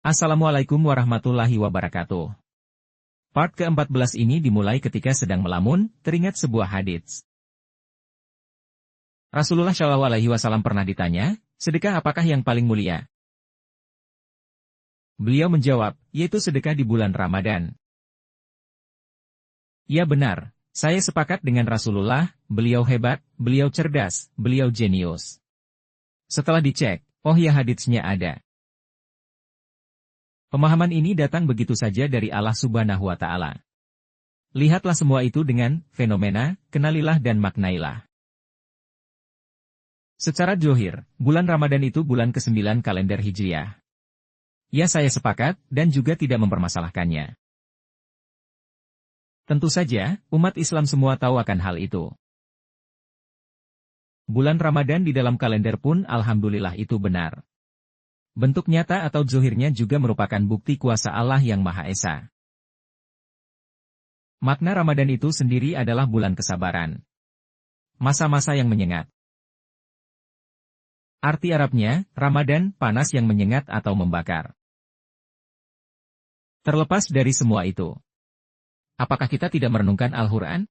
Assalamualaikum warahmatullahi wabarakatuh. Part ke-14 ini dimulai ketika sedang melamun, teringat sebuah hadits. Rasulullah SAW pernah ditanya, sedekah apakah yang paling mulia? Beliau menjawab, yaitu sedekah di bulan Ramadan. Ya benar, saya sepakat dengan Rasulullah, beliau hebat, beliau cerdas, beliau jenius. Setelah dicek, oh ya haditsnya ada. Pemahaman ini datang begitu saja dari Allah Subhanahu wa Ta'ala. Lihatlah semua itu dengan fenomena, kenalilah dan maknailah. Secara dzohir, bulan Ramadan itu bulan ke-9 kalender Hijriah. Ya saya sepakat, dan juga tidak mempermasalahkannya. Tentu saja, umat Islam semua tahu akan hal itu. Bulan Ramadan di dalam kalender pun alhamdulillah itu benar. Bentuk nyata atau dzohirnya juga merupakan bukti kuasa Allah yang Maha Esa. Makna Ramadan itu sendiri adalah bulan kesabaran. Masa-masa yang menyengat. Arti Arabnya, Ramadan, panas yang menyengat atau membakar. Terlepas dari semua itu, apakah kita tidak merenungkan Al-Quran?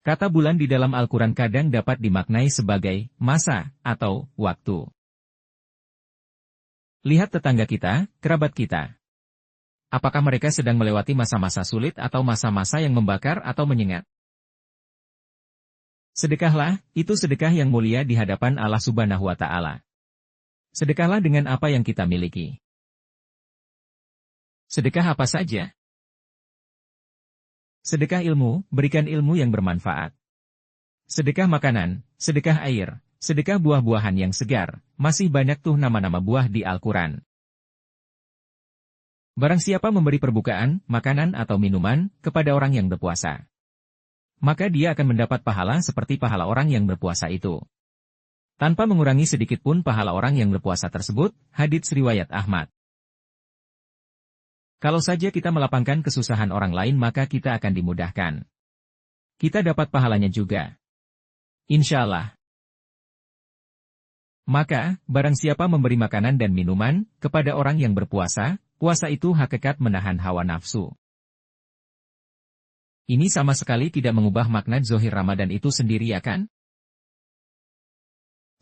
Kata bulan di dalam Al-Quran kadang dapat dimaknai sebagai masa atau waktu. Lihat tetangga kita, kerabat kita. Apakah mereka sedang melewati masa-masa sulit atau masa-masa yang membakar atau menyengat? Sedekahlah, itu sedekah yang mulia di hadapan Allah Subhanahu wa Ta'ala. Sedekahlah dengan apa yang kita miliki. Sedekah apa saja? Sedekah ilmu, berikan ilmu yang bermanfaat. Sedekah makanan, sedekah air, sedekah buah-buahan yang segar, masih banyak tuh nama-nama buah di Al-Quran. Barang siapa memberi perbukaan, makanan atau minuman, kepada orang yang berpuasa, maka dia akan mendapat pahala seperti pahala orang yang berpuasa itu. Tanpa mengurangi sedikit pun pahala orang yang berpuasa tersebut, hadits riwayat Ahmad. Kalau saja kita melapangkan kesusahan orang lain maka kita akan dimudahkan. Kita dapat pahalanya juga. Insya Allah. Maka, barang siapa memberi makanan dan minuman, kepada orang yang berpuasa, puasa itu hakikat menahan hawa nafsu. Ini sama sekali tidak mengubah makna dzohir Ramadan itu sendiri ya kan?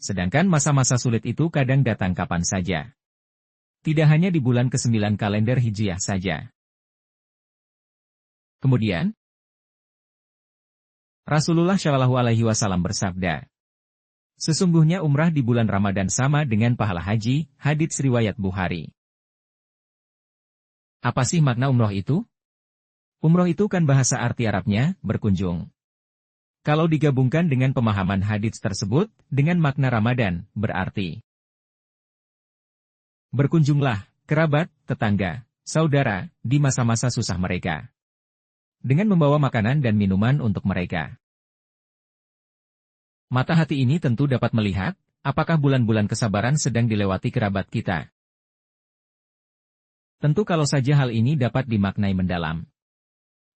Sedangkan masa-masa sulit itu kadang datang kapan saja. Tidak hanya di bulan ke-9 kalender Hijriah saja. Kemudian, Rasulullah SAW bersabda, sesungguhnya umrah di bulan Ramadan sama dengan pahala haji, hadits riwayat Bukhari. Apa sih makna umroh itu? Umroh itu kan bahasa arti Arabnya, berkunjung. Kalau digabungkan dengan pemahaman hadits tersebut, dengan makna Ramadan, berarti berkunjunglah, kerabat, tetangga, saudara, di masa-masa susah mereka. Dengan membawa makanan dan minuman untuk mereka. Mata hati ini tentu dapat melihat, apakah bulan-bulan kesabaran sedang dilewati kerabat kita. Tentu kalau saja hal ini dapat dimaknai mendalam,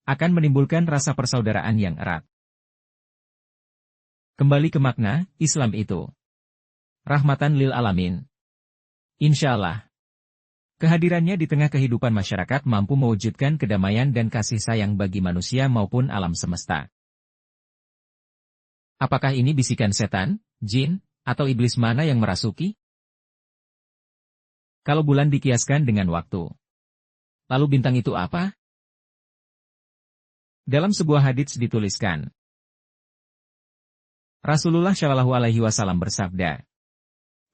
akan menimbulkan rasa persaudaraan yang erat. Kembali ke makna, Islam itu rahmatan lil alamin. Insya Allah, kehadirannya di tengah kehidupan masyarakat mampu mewujudkan kedamaian dan kasih sayang bagi manusia maupun alam semesta. Apakah ini bisikan setan, jin, atau iblis mana yang merasuki? Kalau bulan dikiaskan dengan waktu, lalu bintang itu apa? Dalam sebuah hadits dituliskan, Rasulullah SAW bersabda,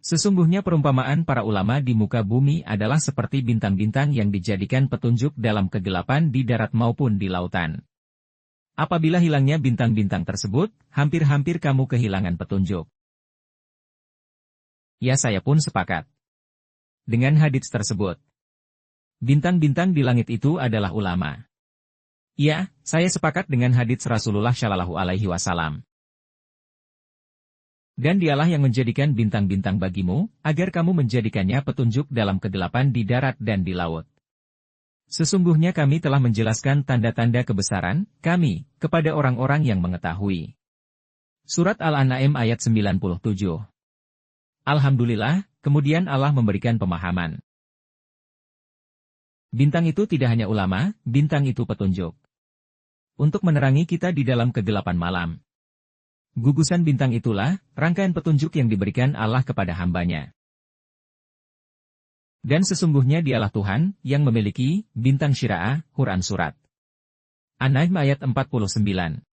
sesungguhnya perumpamaan para ulama di muka bumi adalah seperti bintang-bintang yang dijadikan petunjuk dalam kegelapan di darat maupun di lautan. Apabila hilangnya bintang-bintang tersebut, hampir-hampir kamu kehilangan petunjuk. Ya saya pun sepakat dengan hadits tersebut. Bintang-bintang di langit itu adalah ulama. Ya, saya sepakat dengan hadits Rasulullah SAW. Dan dialah yang menjadikan bintang-bintang bagimu, agar kamu menjadikannya petunjuk dalam kegelapan di darat dan di laut. Sesungguhnya kami telah menjelaskan tanda-tanda kebesaran kami kepada orang-orang yang mengetahui. Surat Al-An'am ayat 97. Alhamdulillah, kemudian Allah memberikan pemahaman. Bintang itu tidak hanya ulama, bintang itu petunjuk. Untuk menerangi kita di dalam kegelapan malam. Gugusan bintang itulah, rangkaian petunjuk yang diberikan Allah kepada hambanya. Dan sesungguhnya dialah Tuhan, yang memiliki, bintang Syira'ah, Quran Surat An-Najm ayat 49.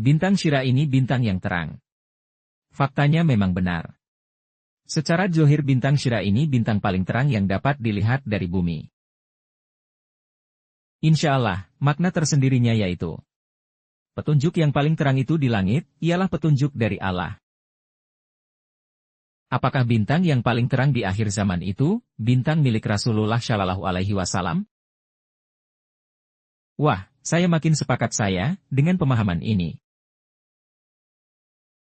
Bintang Syirah ini bintang yang terang. Faktanya memang benar. Secara zahir bintang Syirah ini bintang paling terang yang dapat dilihat dari bumi. Insya Allah, makna tersendirinya yaitu petunjuk yang paling terang itu di langit, ialah petunjuk dari Allah. Apakah bintang yang paling terang di akhir zaman itu, bintang milik Rasulullah Shallallahu Alaihi Wasallam? Wah, saya makin sepakat saya, dengan pemahaman ini.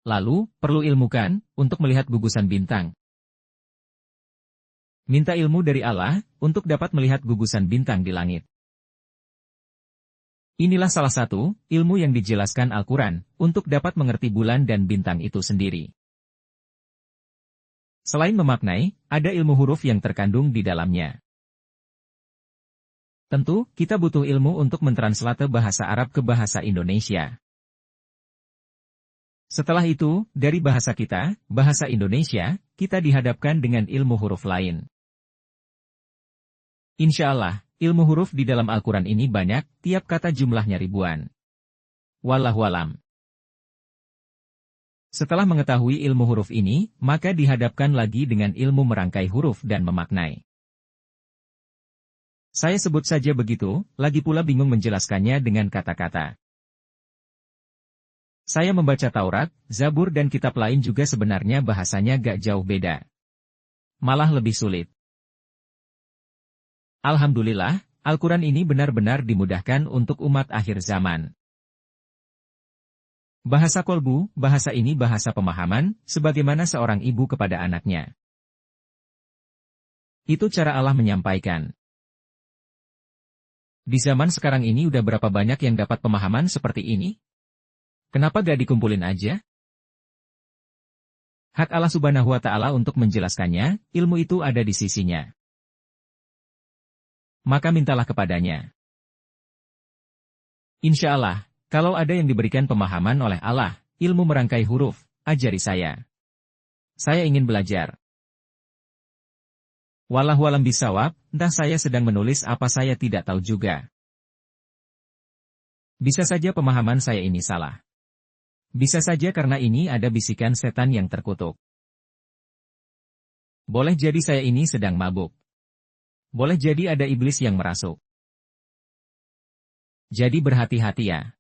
Lalu, perlu ilmu kan, untuk melihat gugusan bintang. Minta ilmu dari Allah, untuk dapat melihat gugusan bintang di langit. Inilah salah satu, ilmu yang dijelaskan Al-Quran, untuk dapat mengerti bulan dan bintang itu sendiri. Selain memaknai, ada ilmu huruf yang terkandung di dalamnya. Tentu, kita butuh ilmu untuk mentranslate bahasa Arab ke bahasa Indonesia. Setelah itu, dari bahasa kita, bahasa Indonesia, kita dihadapkan dengan ilmu huruf lain. Insya Allah, ilmu huruf di dalam Al-Quran ini banyak, tiap kata jumlahnya ribuan. Wallahu alam. Setelah mengetahui ilmu huruf ini, maka dihadapkan lagi dengan ilmu merangkai huruf dan memaknai. Saya sebut saja begitu, lagi pula bingung menjelaskannya dengan kata-kata. Saya membaca Taurat, Zabur dan kitab lain juga sebenarnya bahasanya gak jauh beda. Malah lebih sulit. Alhamdulillah, Al-Quran ini benar-benar dimudahkan untuk umat akhir zaman. Bahasa kolbu, bahasa ini bahasa pemahaman, sebagaimana seorang ibu kepada anaknya. Itu cara Allah menyampaikan. Di zaman sekarang ini udah berapa banyak yang dapat pemahaman seperti ini? Kenapa gak dikumpulin aja? Hak Allah Subhanahu wa Ta'ala untuk menjelaskannya, ilmu itu ada di sisinya. Maka mintalah kepadanya. Insya Allah, kalau ada yang diberikan pemahaman oleh Allah, ilmu merangkai huruf, ajari saya. Saya ingin belajar. Wallahualam bisawab, entah saya sedang menulis apa saya tidak tahu juga. Bisa saja pemahaman saya ini salah. Bisa saja karena ini ada bisikan setan yang terkutuk. Boleh jadi saya ini sedang mabuk. Boleh jadi ada iblis yang merasuk. Jadi berhati-hati ya.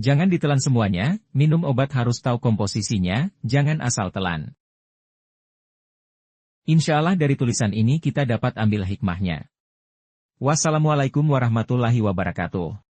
Jangan ditelan semuanya, minum obat harus tahu komposisinya, jangan asal telan. Insya Allah dari tulisan ini kita dapat ambil hikmahnya. Wassalamualaikum warahmatullahi wabarakatuh.